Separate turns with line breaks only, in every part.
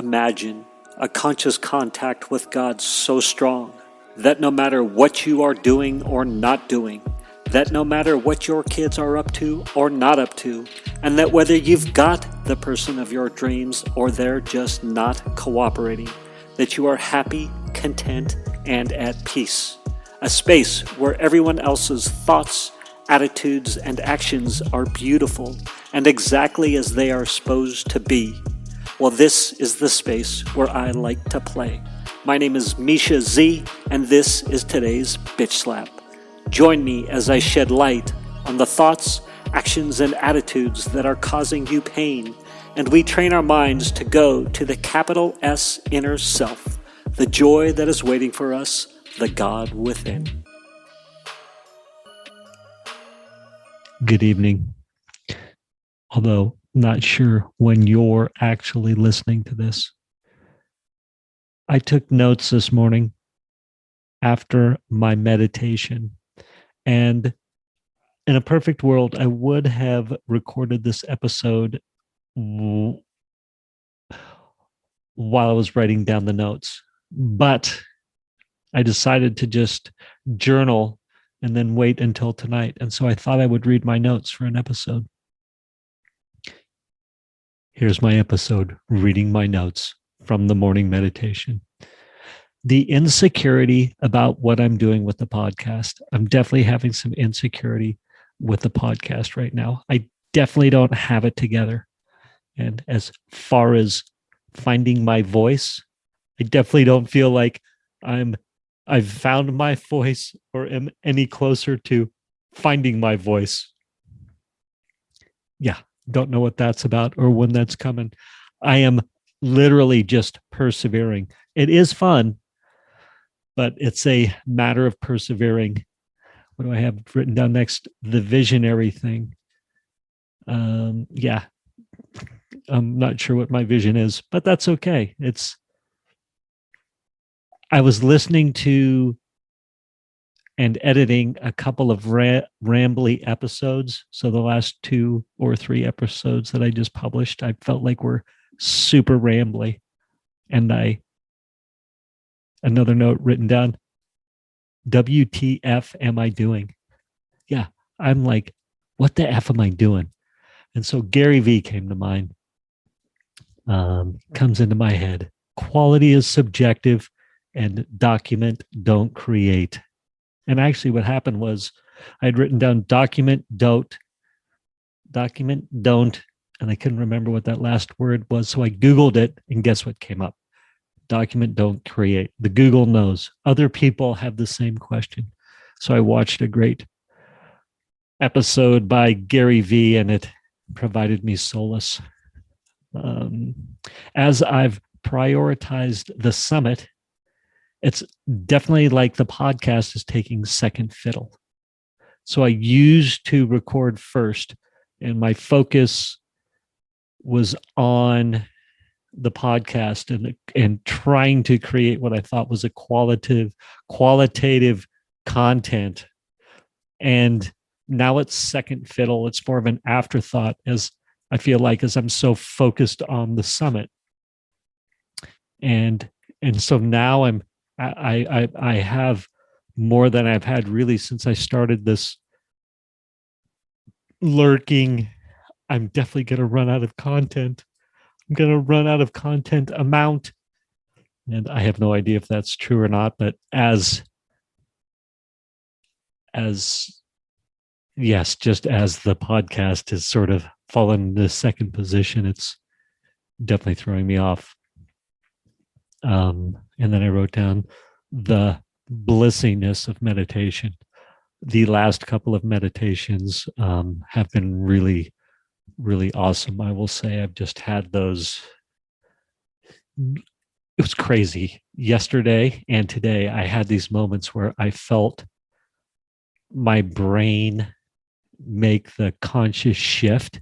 Imagine a conscious contact with God so strong that no matter what you are doing or not doing, that no matter what your kids are up to or not up to, and that whether you've got the person of your dreams or they're just not cooperating, that you are happy, content, and at peace. A space where everyone else's thoughts, attitudes, and actions are beautiful and exactly as they are supposed to be. Well, this is the space where I like to play. My name is Misha Z, and this is today's Bitch Slap. Join me as I shed light on the thoughts, actions, and attitudes that are causing you pain, and we train our minds to go to the capital S inner self, the joy that is waiting for us, the God within.
Good evening. Although not sure when you're actually listening to this. I took notes this morning after my meditation, and in a perfect world, I would have recorded this episode while I was writing down the notes, but I decided to just journal and then wait until tonight. And so I thought I would read my notes for an episode. Here's my episode, reading my notes from the morning meditation. The insecurity about what I'm doing with the podcast. I'm definitely having some insecurity with the podcast right now. I definitely don't have it together. And as far as finding my voice, I definitely don't feel like I've found my voice or am any closer to finding my voice. Yeah, don't know what that's about or when that's coming. I am literally just persevering. It is fun, but it's a matter of persevering. What do I have written down next? The visionary thing. Yeah, I'm not sure what my vision is, but that's okay. I was listening to and editing a couple of rambly episodes. So the last 2 or 3 episodes that I just published, I felt like were super rambly. And another note written down, WTF am I doing? Yeah, I'm like, what the F am I doing? And so Gary V came to mind, comes into my head. Quality is subjective and document, don't create. And actually what happened was I had written down document, don't, and I couldn't remember what that last word was. So I Googled it, and guess what came up? Document, don't create. The Google knows. Other people have the same question. So I watched a great episode by Gary V, and it provided me solace. As I've prioritized the summit, it's definitely like the podcast is taking second fiddle. So I used to record first, and my focus was on the podcast and trying to create what I thought was a qualitative content. And now it's second fiddle. It's more of an afterthought, as I feel like, as I'm so focused on the summit. And so now I have more than I've had really since I started this lurking. I'm definitely going to run out of content. I'm going to run out of content amount. And I have no idea if that's true or not, but just as the podcast has sort of fallen into second position, it's definitely throwing me off. And then I wrote down the blissyness of meditation. The last couple of meditations have been really, really awesome. I will say I've just had those. It was crazy. Yesterday and today, I had these moments where I felt my brain make the conscious shift.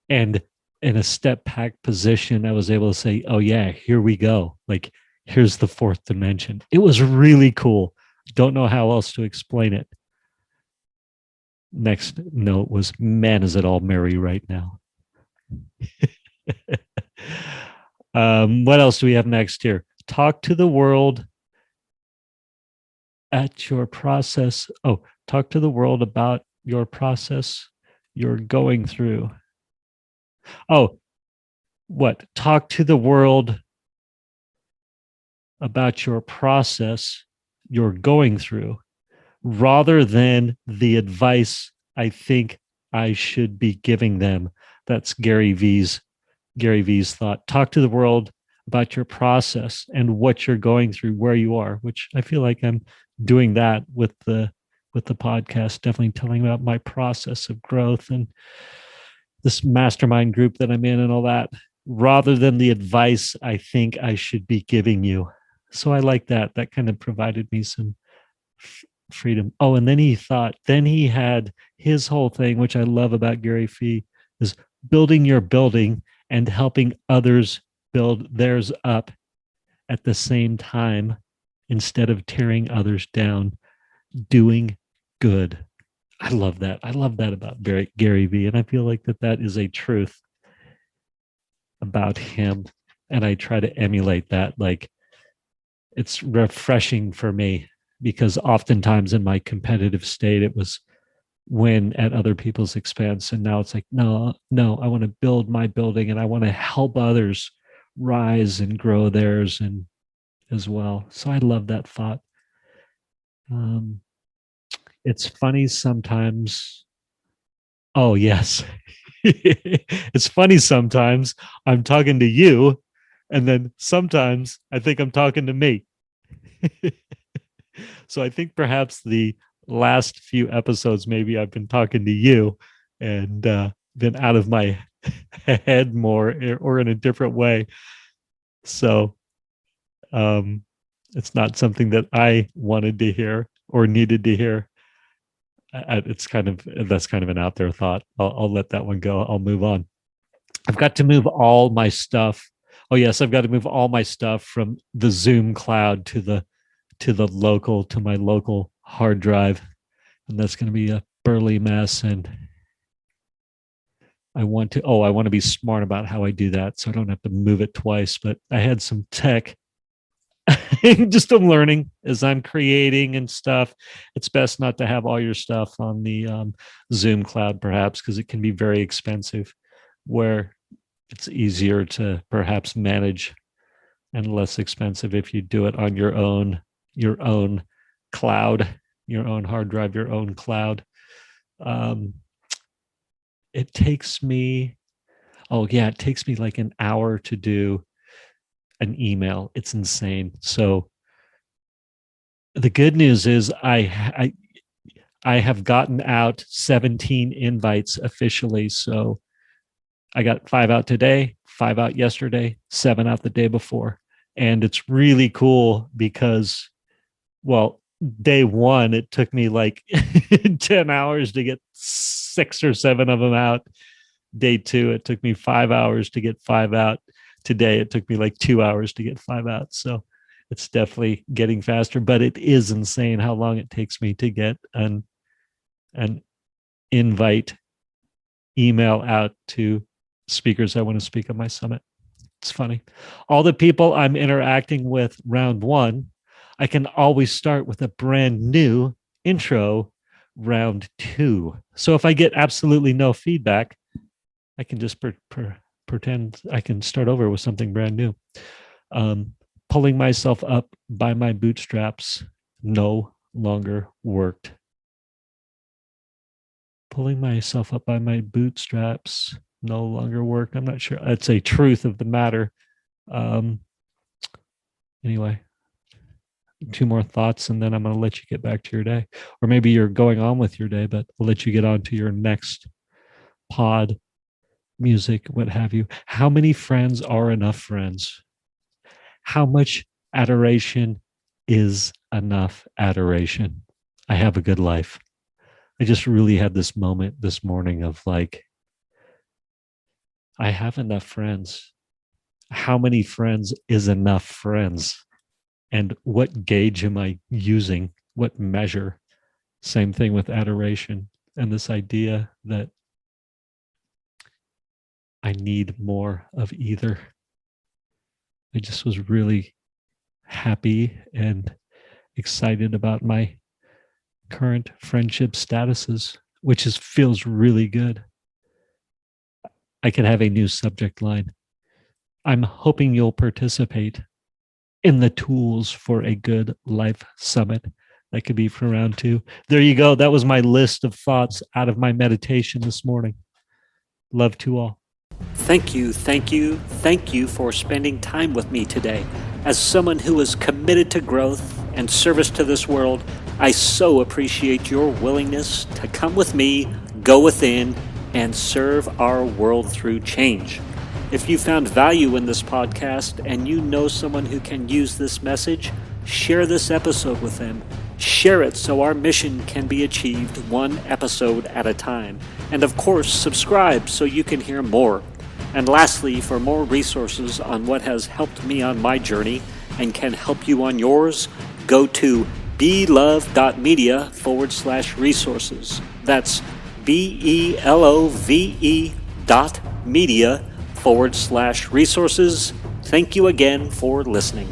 And in a step back position, I was able to say, oh yeah, here we go. Like, here's the fourth dimension. It was really cool. Don't know how else to explain it. Next note was, man, is it all merry right now. What else do we have next here? Talk to the world at your process. Oh, talk to the world about your process you're going through. Oh, what? Talk to the world about your process you're going through rather than the advice I think I should be giving them. That's Gary V's thought. Talk to the world about your process and what you're going through, where you are, which I feel like I'm doing that with the podcast, definitely telling about my process of growth and this mastermind group that I'm in and all that, rather than the advice I think I should be giving you. So I like that. That kind of provided me some freedom. Oh, and then he had his whole thing, which I love about Gary Fee, is building your building and helping others build theirs up at the same time instead of tearing others down, doing good. I love that. I love that about Gary Vee. And I feel like that is a truth about him. And I try to emulate that. Like, it's refreshing for me because oftentimes in my competitive state, it was win at other people's expense. And now it's like, no, I want to build my building and I want to help others rise and grow theirs and as well. So I love that thought. It's funny sometimes. Oh, yes. It's funny sometimes I'm talking to you, and then sometimes I think I'm talking to me. So I think perhaps the last few episodes, maybe I've been talking to you and been out of my head more or in a different way. So it's not something that I wanted to hear or needed to hear. That's kind of an out there thought. I'll let that one go. I'll move on. I've got to move all my stuff. Oh yes, I've got to move all my stuff from the Zoom cloud to my local hard drive, and that's going to be a burly mess. And I want to be smart about how I do that, so I don't have to move it twice. But I had some tech. Just I'm learning as I'm creating and stuff. It's best not to have all your stuff on the Zoom cloud, perhaps, because it can be very expensive. Where it's easier to perhaps manage and less expensive if you do it on your own cloud, your own hard drive, your own cloud. It takes me like an hour to do an email. It's insane. So the good news is I have gotten out 17 invites officially. So I got 5 out today, 5 out yesterday, 7 out the day before. And it's really cool because, well, day one, it took me like 10 hours to get 6 or 7 of them out. Day 2, it took me 5 hours to get 5 out. Today, it took me like 2 hours to get 5 out. So it's definitely getting faster, but it is insane how long it takes me to get an invite email out to speakers I want to speak on my summit. It's funny. All the people I'm interacting with round 1, I can always start with a brand new intro round 2. So if I get absolutely no feedback, I can just pretend I can start over with something brand new. Pulling myself up by my bootstraps no longer worked. Pulling myself up by my bootstraps no longer worked. I'm not sure. That's a truth of the matter. Anyway, 2 more thoughts, and then I'm going to let you get back to your day. Or maybe you're going on with your day, but I'll let you get on to your next pod, music, what have you. How many friends are enough friends? How much adoration is enough adoration? I have a good life. I just really had this moment this morning of like, I have enough friends. How many friends is enough friends? And what gauge am I using? What measure? Same thing with adoration and this idea that I need more of either. I just was really happy and excited about my current friendship statuses, which feels really good. I could have a new subject line. I'm hoping you'll participate in the tools for a good life summit. That could be for round 2. There you go. That was my list of thoughts out of my meditation this morning. Love to all.
Thank you for spending time with me today. As someone who is committed to growth and service to this world, I so appreciate your willingness to come with me, go within, and serve our world through change. If you found value in this podcast and you know someone who can use this message, share this episode with them. Share it so our mission can be achieved one episode at a time. And of course, subscribe so you can hear more. And lastly, for more resources on what has helped me on my journey and can help you on yours, go to belove.media/resources. That's BELOVE.media/resources. Thank you again for listening.